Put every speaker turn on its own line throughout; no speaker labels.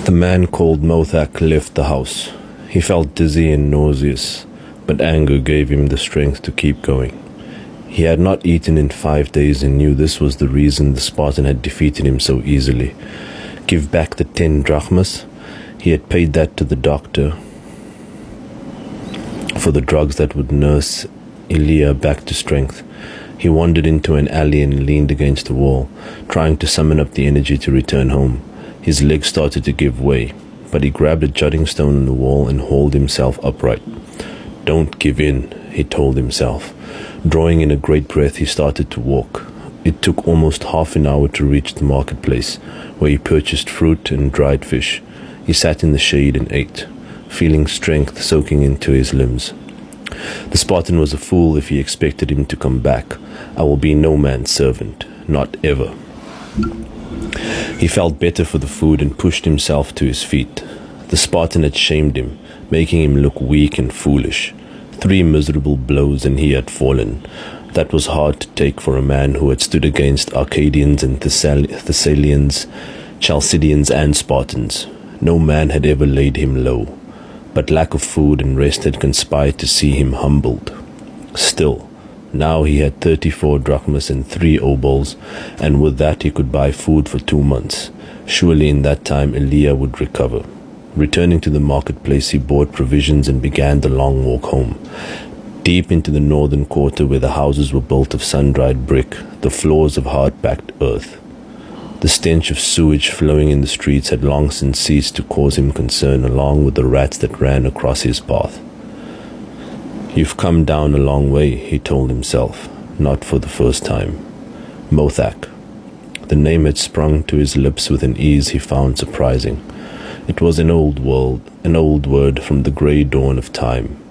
The man called Mothak left the house. He felt dizzy and nauseous, but anger gave him the strength to keep going. He had not eaten in 5 days and knew this was the reason the Spartan had defeated him so easily. Give back the 10 drachmas. He had paid that to the doctor for the drugs that would nurse Elia back to strength. He wandered into an alley and leaned against a wall, trying to summon up the energy to return home. His legs started to give way, but he grabbed a jutting stone on the wall and hauled himself upright. Don't give in, he told himself. Drawing in a great breath, he started to walk. It took almost half an hour to reach the marketplace, where he purchased fruit and dried fish. He sat in the shade and ate, feeling strength soaking into his limbs. The Spartan was a fool if he expected him to come back. I will be no man's servant, not ever. He felt better for the food and pushed himself to his feet. The Spartan had shamed him, making him look weak and foolish. 3 miserable blows and he had fallen. That was hard to take for a man who had stood against Arcadians and Thessalians, Chalcidians and Spartans. No man had ever laid him low, but lack of food and rest had conspired to see him humbled. Still, now he had 34 drachmas and 3 obols, and with that he could buy food for 2 months. Surely in that time Elia would recover. Returning to the marketplace, he bought provisions and began the long walk home. Deep into the northern quarter, where the houses were built of sun-dried brick, the floors of hard-packed earth. The stench of sewage flowing in the streets had long since ceased to cause him concern, along with the rats that ran across his path. You've come down a long way, he told himself, not for the first time. Mothak. The name had sprung to his lips with an ease he found surprising. It was an old word from the grey dawn of time.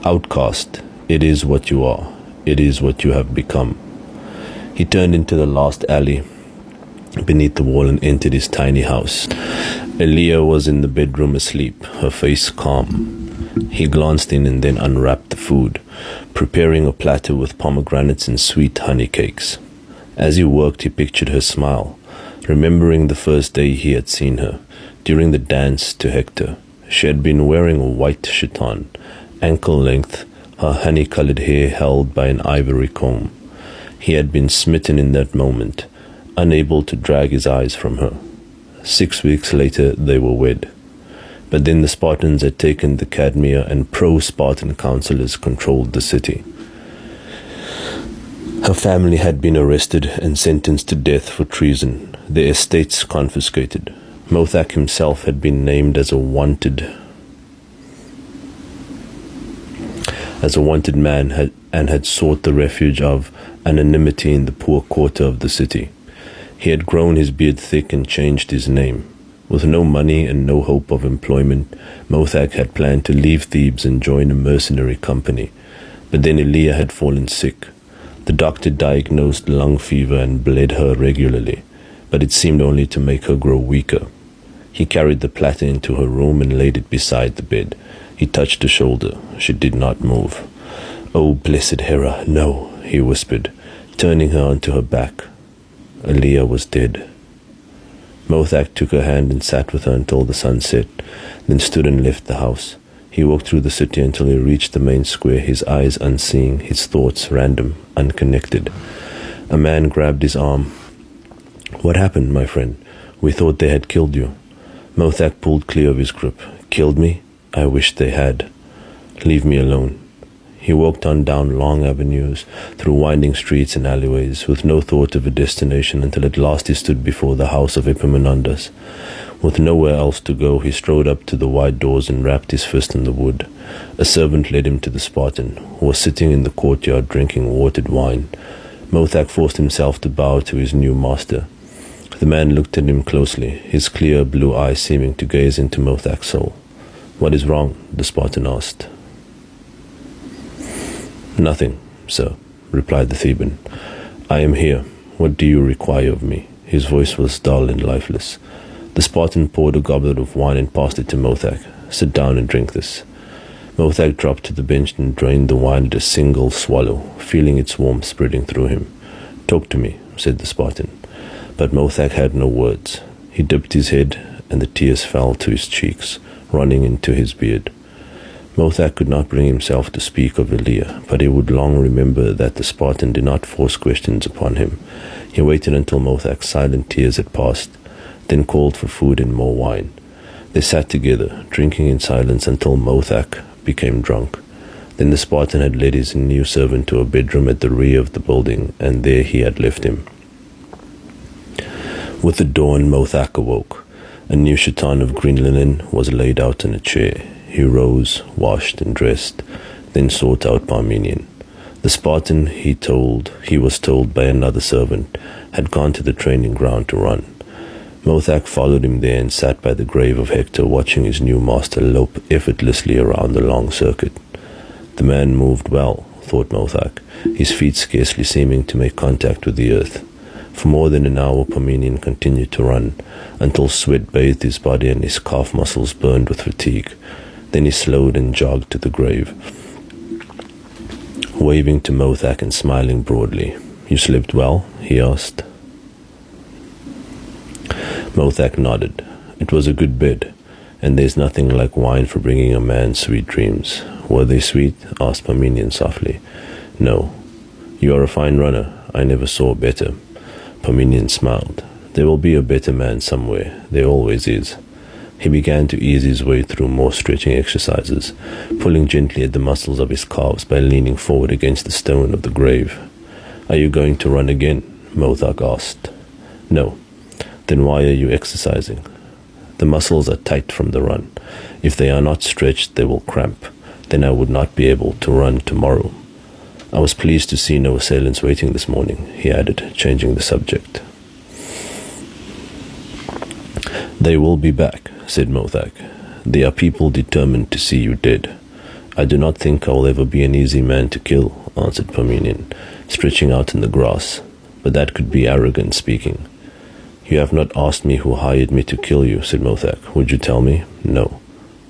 Outcast, it is what you are, it is what you have become. He turned into the last alley beneath the wall and entered his tiny house. Elia was in the bedroom asleep, her face calm. He glanced in and then unwrapped the food, preparing a platter with pomegranates and sweet honey cakes. As he worked, he pictured her smile, remembering the first day he had seen her, during the dance to Hector. She had been wearing a white chiton, ankle length, her honey-colored hair held by an ivory comb. He had been smitten in that moment, unable to drag his eyes from her. 6 weeks later, they were wed. But then the Spartans had taken the Cadmea, and pro-Spartan councillors controlled the city. Her family had been arrested and sentenced to death for treason, their estates confiscated. Mothak himself had been named as a wanted man and had sought the refuge of anonymity in the poor quarter of the city. He had grown his beard thick and changed his name. With no money and no hope of employment, Mothak had planned to leave Thebes and join a mercenary company. But then Elia had fallen sick. The doctor diagnosed lung fever and bled her regularly, but it seemed only to make her grow weaker. He carried the platter into her room and laid it beside the bed. He touched her shoulder. She did not move. "Oh, blessed Hera, no," he whispered, turning her onto her back. Elia was dead. Mothak took her hand and sat with her until the sun set, then stood and left the house. He walked through the city until he reached the main square, his eyes unseeing, his thoughts random, unconnected. A man grabbed his arm. "What happened, my friend? We thought they had killed you." Mothak pulled clear of his grip. "Killed me? I wish they had. Leave me alone." He walked on down long avenues, through winding streets and alleyways, with no thought of a destination, until at last he stood before the house of Epaminondas. With nowhere else to go, he strode up to the wide doors and rapped his fist in the wood. A servant led him to the Spartan, who was sitting in the courtyard drinking watered wine. Mothak forced himself to bow to his new master. The man looked at him closely, his clear blue eyes seeming to gaze into Mothak's soul. "What is wrong?" the Spartan asked. "Nothing, sir," replied the Theban. "I am here. What do you require of me?" His voice was dull and lifeless. The Spartan poured a goblet of wine and passed it to Mothak. "Sit down and drink this." Mothak dropped to the bench and drained the wine at a single swallow, feeling its warmth spreading through him. "Talk to me," said the Spartan. But Mothak had no words. He dipped his head and the tears fell to his cheeks, running into his beard. Mothak could not bring himself to speak of Elia, but he would long remember that the Spartan did not force questions upon him. He waited until Mothak's silent tears had passed, then called for food and more wine. They sat together, drinking in silence until Mothak became drunk. Then the Spartan had led his new servant to a bedroom at the rear of the building, and there he had left him. With the dawn, Mothak awoke. A new chiton of green linen was laid out in a chair. He rose, washed, and dressed, then sought out Parmenion. The Spartan, he was told by another servant, had gone to the training ground to run. Mothak followed him there and sat by the grave of Hector, watching his new master lope effortlessly around the long circuit. The man moved well, thought Mothak, his feet scarcely seeming to make contact with the earth. For more than an hour Parmenion continued to run, until sweat bathed his body and his calf muscles burned with fatigue. Then he slowed and jogged to the grave, waving to Mothak and smiling broadly. "You slept well?" he asked. Mothak nodded. "It was a good bed, and there's nothing like wine for bringing a man sweet dreams." "Were they sweet?" asked Parmenion softly. "No. You are a fine runner. I never saw better." Parmenion smiled. "There will be a better man somewhere. There always is." He began to ease his way through more stretching exercises, pulling gently at the muscles of his calves by leaning forward against the stone of the grave. "Are you going to run again?" Mothak asked. "No." "Then why are you exercising?" "The muscles are tight from the run. If they are not stretched, they will cramp. Then I would not be able to run tomorrow." "I was pleased to see no assailants waiting this morning," he added, changing the subject. "They will be back," said Mothak. "They are people determined to see you dead." "I do not think I will ever be an easy man to kill," answered Parmenion, stretching out in the grass. "But that could be arrogant speaking." "You have not asked me who hired me to kill you," said Mothak. "Would you tell me?" "No.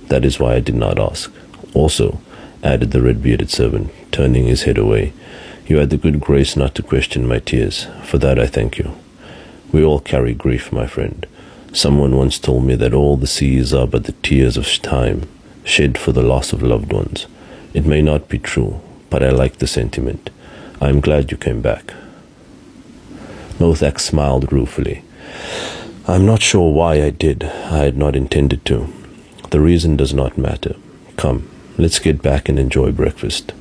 That is why I did not ask." "Also," added the red-bearded servant, turning his head away, "you had the good grace not to question my tears. For that I thank you. We all carry grief, my friend. Someone once told me that all the seas are but the tears of time, shed for the loss of loved ones. It may not be true, but I like the sentiment. I am glad you came back." Mothak smiled ruefully. "I'm not sure why I did. I had not intended to. The reason does not matter. Come, let's get back and enjoy breakfast."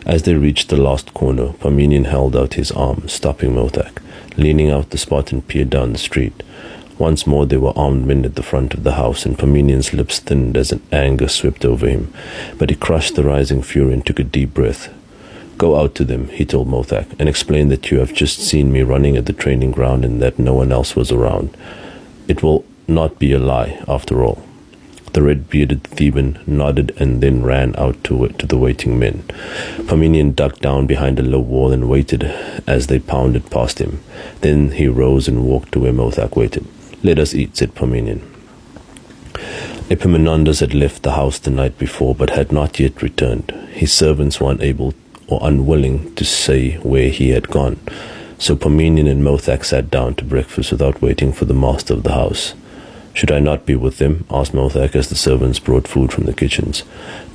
As they reached the last corner, Parmenion held out his arm, stopping Mothak. Leaning out, the Spartan peered down the street. Once more there were armed men at the front of the house, and Parmenion's lips thinned as an anger swept over him. But he crushed the rising fury and took a deep breath. "Go out to them," he told Mothak, "and explain that you have just seen me running at the training ground and that no one else was around. It will not be a lie, after all." The red-bearded Theban nodded and then ran out to the waiting men. Parmenion ducked down behind a low wall and waited as they pounded past him. Then he rose and walked to where Mothak waited. "Let us eat," said Parmenion. Epaminondas had left the house the night before, but had not yet returned. His servants were unable or unwilling to say where he had gone. So Parmenion and Mothak sat down to breakfast without waiting for the master of the house. "Should I not be with them?" asked Mothak as the servants brought food from the kitchens.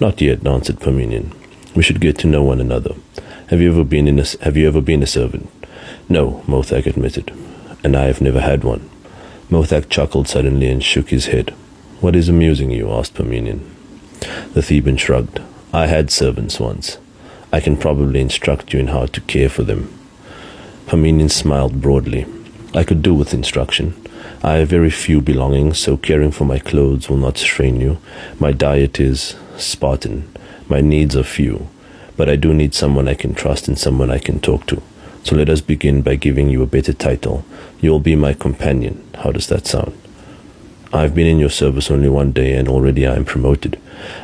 "Not yet," answered Parmenion. "We should get to know one another. Have you ever been a servant?" "No," Mothak admitted. "And I have never had one." Mothak chuckled suddenly and shook his head. "What is amusing you?" asked Parmenion. The Theban shrugged. "I had servants once. I can probably instruct you in how to care for them." Parmenion smiled broadly. "I could do with instruction. I have very few belongings, so caring for my clothes will not strain you. My diet is Spartan. My needs are few, but I do need someone I can trust and someone I can talk to. So let us begin by giving you a better title. You will be my companion. How does that sound?" "I've been in your service only one day, and already I am promoted.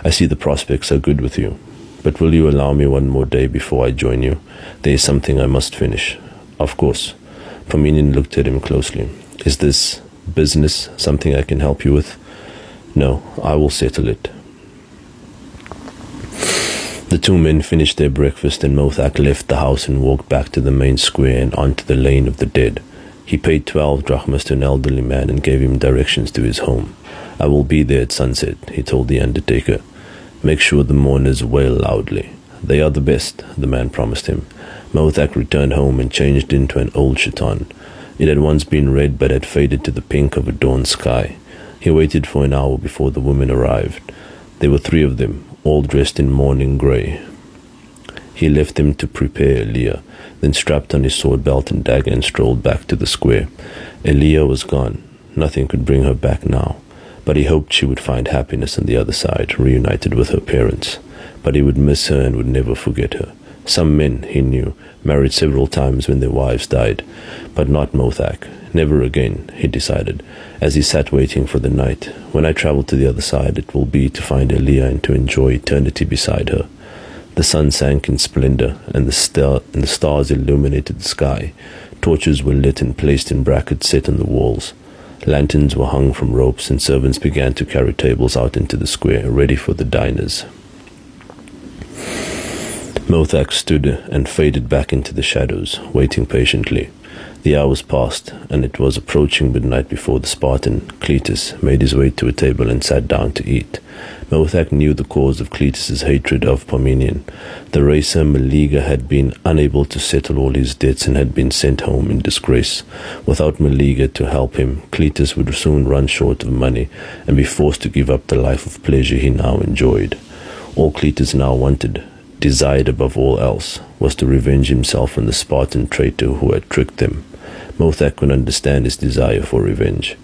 I see the prospects are good with you. But will you allow me one more day before I join you? There is something I must finish." "Of course." Parmenion looked at him closely. "Is this business something I can help you with?" "No, I will settle it." The two men finished their breakfast, and Mothak left the house and walked back to the main square and onto the lane of the dead. He paid 12 drachmas to an elderly man and gave him directions to his home. "I will be there at sunset," he told the undertaker. "Make sure the mourners wail loudly." "They are the best," the man promised him. Mothak returned home and changed into an old chiton. It had once been red but had faded to the pink of a dawn sky. He waited for an hour before the women arrived. There were 3 of them, all dressed in mourning grey. He left them to prepare Elia, then strapped on his sword belt and dagger and strolled back to the square. Elia was gone. Nothing could bring her back now, but he hoped she would find happiness on the other side, reunited with her parents. But he would miss her and would never forget her. Some men, he knew, married several times when their wives died, but not Mothak. Never again, he decided, as he sat waiting for the night. When I travel to the other side, it will be to find Elia and to enjoy eternity beside her. The sun sank in splendor, and the stars illuminated the sky. Torches were lit and placed in brackets set on the walls. Lanterns were hung from ropes, and servants began to carry tables out into the square, ready for the diners. Mothak stood and faded back into the shadows, waiting patiently. The hours passed, and it was approaching midnight before the Spartan, Cletus, made his way to a table and sat down to eat. Mothak knew the cause of Cletus's hatred of Parmenion. The racer Meleager had been unable to settle all his debts and had been sent home in disgrace. Without Meleager to help him, Cletus would soon run short of money and be forced to give up the life of pleasure he now enjoyed. All Cletus now wanted, desired above all else, was to revenge himself on the Spartan traitor who had tricked them. Mothak could understand his desire for revenge.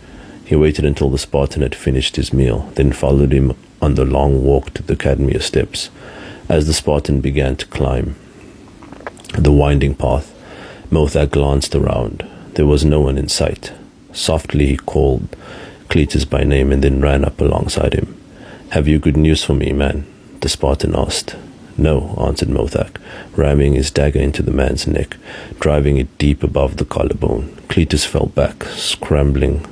He waited until the Spartan had finished his meal, then followed him on the long walk to the Cadmea steps. As the Spartan began to climb the winding path, Mothak glanced around. There was no one in sight. Softly he called Cletus by name and then ran up alongside him. "Have you good news for me, man?" the Spartan asked. "No," answered Mothak, ramming his dagger into the man's neck, driving it deep above the collarbone. Cletus fell back, scrabbling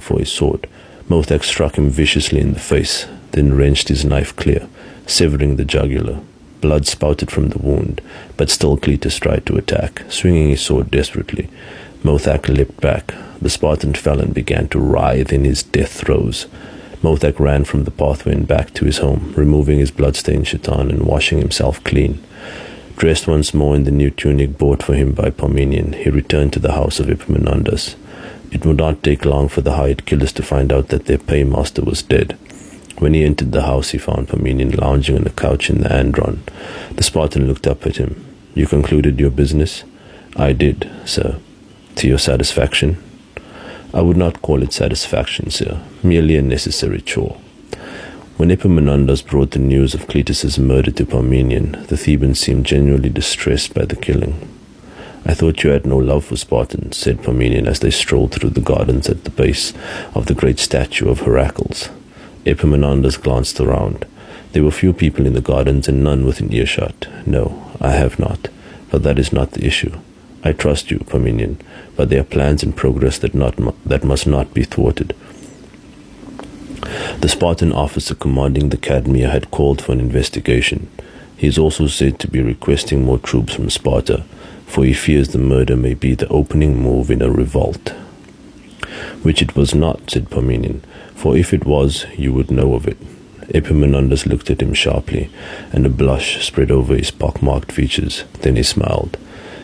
for his sword. Mothak struck him viciously in the face, then wrenched his knife clear, severing the jugular. Blood spouted from the wound, but still Cletus tried to attack, swinging his sword desperately. Mothak leapt back. The Spartan fell and began to writhe in his death throes. Mothak ran from the pathway and back to his home, removing his blood-stained chiton and washing himself clean. Dressed once more in the new tunic bought for him by Parmenion, he returned to the house of Epaminondas. It would not take long for the hired killers to find out that their paymaster was dead. When he entered the house, he found Parmenion lounging on a couch in the andron. The Spartan looked up at him. "You concluded your business?" "I did, sir." "To your satisfaction?" "I would not call it satisfaction, sir, merely a necessary chore." When Epaminondas brought the news of Cletus's murder to Parmenion, the Thebans seemed genuinely distressed by the killing. "I thought you had no love for Spartans," said Parmenion as they strolled through the gardens at the base of the great statue of Heracles. Epaminondas glanced around. There were few people in the gardens and none within earshot. "No, I have not, but that is not the issue. I trust you, Parmenion, but there are plans in progress that must not be thwarted." The Spartan officer commanding the Cadmea had called for an investigation. He is also said to be requesting more troops from Sparta, for he fears the murder may be the opening move in a revolt. "Which it was not," said Parmenion, "for if it was, you would know of it." Epaminondas looked at him sharply, and a blush spread over his pock-marked features. Then he smiled.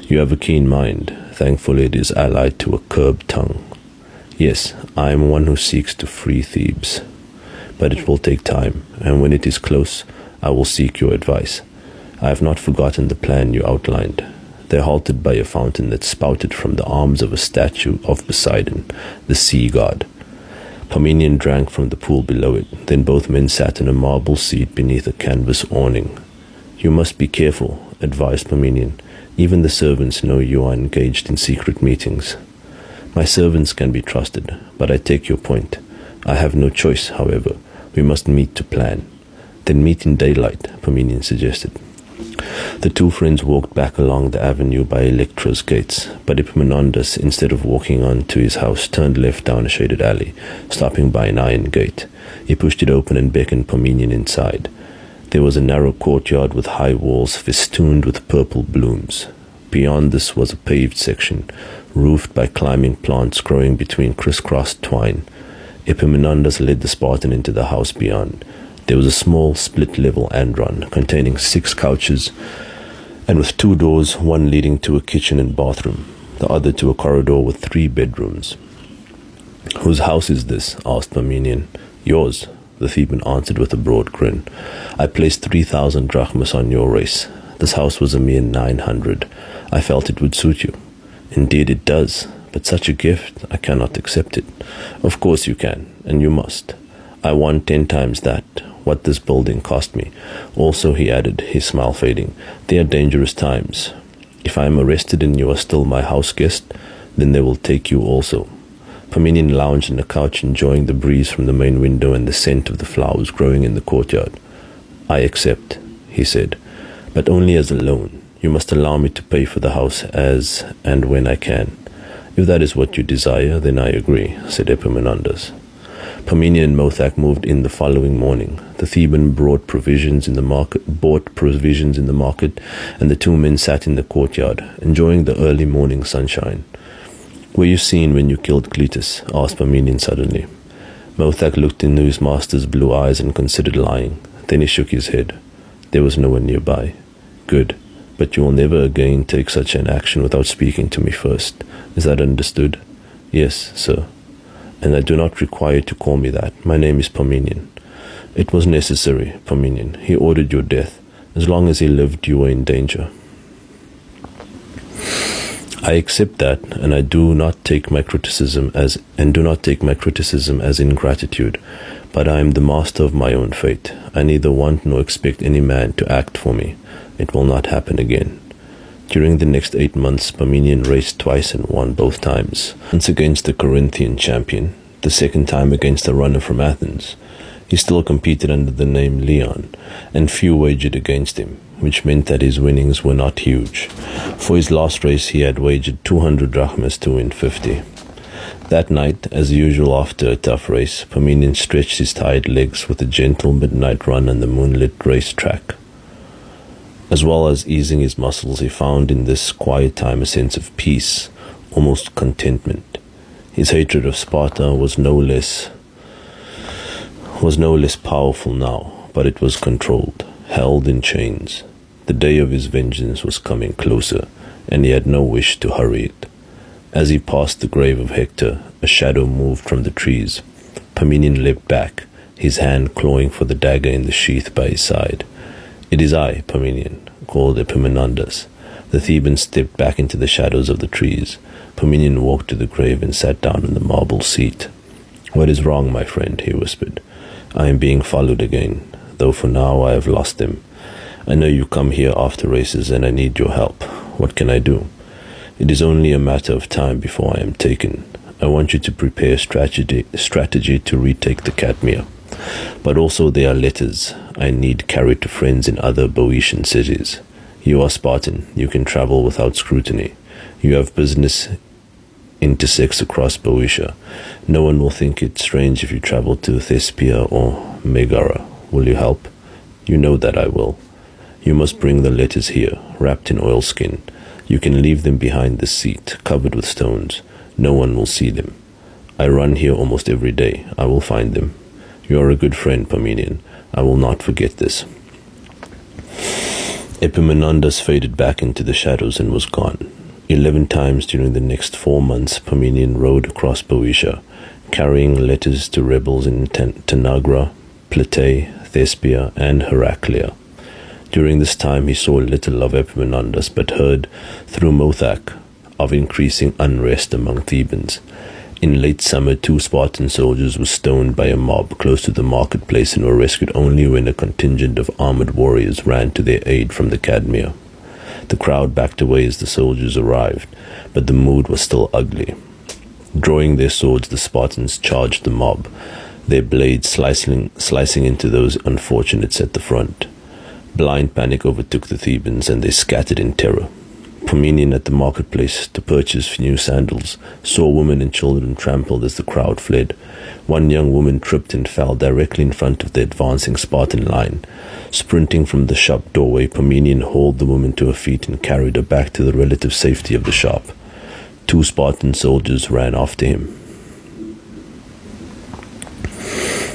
"You have a keen mind. Thankfully it is allied to a curbed tongue. Yes, I am one who seeks to free Thebes. But it will take time, and when it is close, I will seek your advice. I have not forgotten the plan you outlined." They halted by a fountain that spouted from the arms of a statue of Poseidon, the sea god. Parmenion drank from the pool below it. Then both men sat in a marble seat beneath a canvas awning. "You must be careful," advised Parmenion. "Even the servants know you are engaged in secret meetings." "My servants can be trusted, but I take your point. I have no choice, however. We must meet to plan." "Then meet in daylight," Parmenion suggested. The two friends walked back along the avenue by Electra's gates, but Epaminondas, instead of walking on to his house, turned left down a shaded alley, stopping by an iron gate. He pushed it open and beckoned Parmenion inside. There was a narrow courtyard with high walls festooned with purple blooms. Beyond this was a paved section, roofed by climbing plants growing between crisscrossed twine. Epaminondas led the Spartan into the house beyond. There was a small split-level andron containing 6 couches and with 2 doors, one leading to a kitchen and bathroom, the other to a corridor with 3 bedrooms. "Whose house is this?" asked Parmenion. "Yours," the Theban answered with a broad grin. "I placed 3,000 drachmas on your race. This house was a mere 900. I felt it would suit you." "Indeed it does, but such a gift, I cannot accept it." "Of course you can, and you must. I want 10 times that, what this building cost me. Also," he added, his smile fading, "they are dangerous times. If I am arrested and you are still my house guest, then they will take you also." Parmenion lounged on the couch, enjoying the breeze from the main window and the scent of the flowers growing in the courtyard. "I accept," he said, "but only as a loan. You must allow me to pay for the house as and when I can." "If that is what you desire, then I agree," said Epaminondas. Parmenion and Mothak moved in the following morning. The Theban bought provisions in the market, and the 2 men sat in the courtyard, enjoying the early morning sunshine. "Were you seen when you killed Cletus?" asked Parmenion suddenly. Mothak looked into his master's blue eyes and considered lying. Then he shook his head. "There was no one nearby." "Good, but you will never again take such an action without speaking to me first. Is that understood?" "Yes, sir. And I do not require you to call me that. My name is Parmenion." "It was necessary, Parmenion. He ordered your death. As long as he lived, you were in danger." "I accept that, and I do not take my criticism as ingratitude. But I am the master of my own fate. I neither want nor expect any man to act for me. It will not happen again." During the next 8 months, Parmenion raced twice and won both times. Once against the Corinthian champion, the second time against a runner from Athens. He still competed under the name Leon, and few wagered against him, which meant that his winnings were not huge. For his last race he had wagered 200 drachmas to win 50. That night, as usual after a tough race, Parmenion stretched his tired legs with a gentle midnight run on the moonlit race track. As well as easing his muscles, he found in this quiet time a sense of peace, almost contentment. His hatred of Sparta was no less powerful now, but it was controlled, held in chains. The day of his vengeance was coming closer, and he had no wish to hurry it. As he passed the grave of Hector, a shadow moved from the trees. Parmenion leapt back, his hand clawing for the dagger in the sheath by his side. "It is I, Parmenion," called Epaminondas. The Theban stepped back into the shadows of the trees. Parmenion walked to the grave and sat down on the marble seat. "What is wrong, my friend?" he whispered. "I am being followed again, though for now I have lost them. I know you come here after races, and I need your help. What can I do? It is only a matter of time before I am taken. I want you to prepare a strategy to retake the Cadmea. But also there are letters I need carried to friends in other Boeotian cities. You are Spartan. You can travel without scrutiny. You have business intersects across Boeotia. No one will think it strange if you travel to Thespia or Megara. Will you help? You know that I will. You must bring the letters here, wrapped in oilskin. You can leave them behind the seat, covered with stones. No one will see them. I run here almost every day. I will find them. You are a good friend, Parmenion. I will not forget this." Epaminondas faded back into the shadows and was gone. 11 times during the next 4 months, Parmenion rode across Boeotia, carrying letters to rebels in Tanagra, Platae, Thespia, and Heraclea. During this time he saw little of Epaminondas, but heard, through Mothak, of increasing unrest among Thebans. In late summer, 2 Spartan soldiers were stoned by a mob close to the marketplace and were rescued only when a contingent of armored warriors ran to their aid from the Cadmea. The crowd backed away as the soldiers arrived, but the mood was still ugly. Drawing their swords, the Spartans charged the mob, their blades slicing into those unfortunates at the front. Blind panic overtook the Thebans, and they scattered in terror. Parmenion at the marketplace to purchase new sandals, saw women and children trampled as the crowd fled. One young woman tripped and fell directly in front of the advancing Spartan line. Sprinting from the shop doorway, Parmenion hauled the woman to her feet and carried her back to the relative safety of the shop. 2 Spartan soldiers ran after him.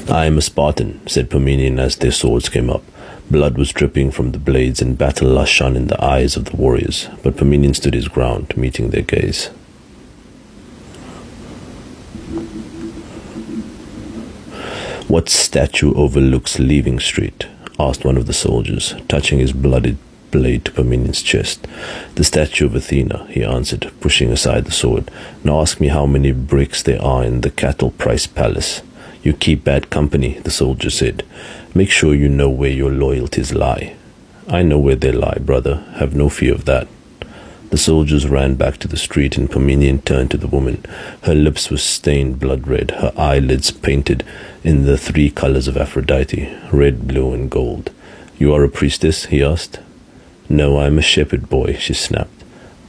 "I am a Spartan," said Parmenion as their swords came up. Blood was dripping from the blades and battle lust shone in the eyes of the warriors, but Parmenion stood his ground, meeting their gaze. "What statue overlooks Leaving Street?" asked one of the soldiers, touching his blooded blade to Parmenion's chest. "The statue of Athena," he answered, pushing aside the sword. "Now ask me how many bricks there are in the cattle price palace." "You keep bad company," the soldier said. "Make sure you know where your loyalties lie." "I know where they lie, brother. Have no fear of that." The soldiers ran back to the street, and Parmenion turned to the woman. Her lips were stained blood red, her eyelids painted in the 3 colors of Aphrodite, red, blue, and gold. "You are a priestess?" he asked. "No, I am a shepherd boy," she snapped.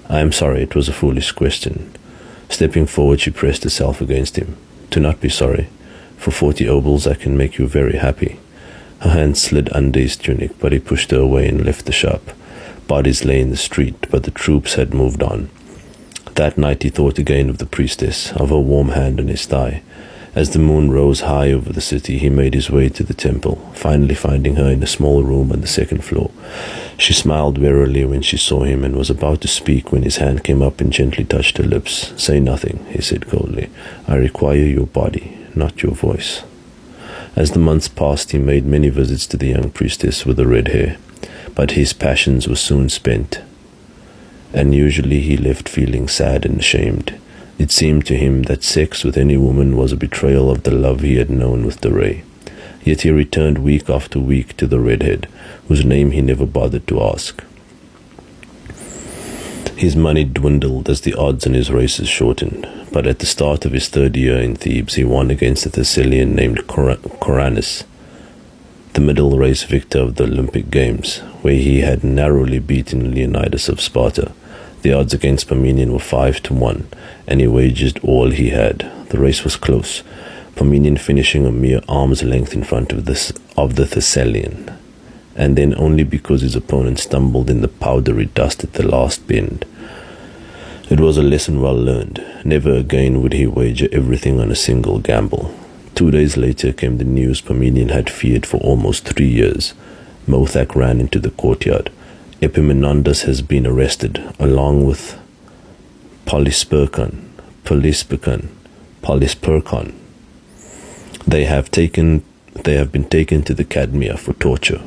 "I am sorry, it was a foolish question." Stepping forward, she pressed herself against him. "Do not be sorry. For 40 obols I can make you very happy." Her hand slid under his tunic, but he pushed her away and left the shop. Bodies lay in the street, but the troops had moved on. That night he thought again of the priestess, of her warm hand on his thigh. As the moon rose high over the city, he made his way to the temple, finally finding her in a small room on the 2nd floor. She smiled wearily when she saw him and was about to speak when his hand came up and gently touched her lips. "Say nothing," he said coldly. "I require your body, not your voice." As the months passed, he made many visits to the young priestess with the red hair, but his passions were soon spent, and usually he left feeling sad and ashamed. It seemed to him that sex with any woman was a betrayal of the love he had known with Doré. Yet he returned week after week to the redhead, whose name he never bothered to ask. His money dwindled as the odds in his races shortened, but at the start of his 3rd year in Thebes he won against a Thessalian named Coranus, the middle race victor of the Olympic Games, where he had narrowly beaten Leonidas of Sparta. The odds against Parmenion were 5-1, and he wagered all he had. The race was close, Parmenion finishing a mere arm's length in front of the Thessalian, and then only because his opponent stumbled in the powdery dust at the last bend. It was a lesson well learned. Never again would he wager everything on a single gamble. 2 days later came the news Parmenion had feared for almost 3 years. Mothak ran into the courtyard. Epaminondas has been arrested, along with Polysperchon. They have been taken to the Cadmea for torture.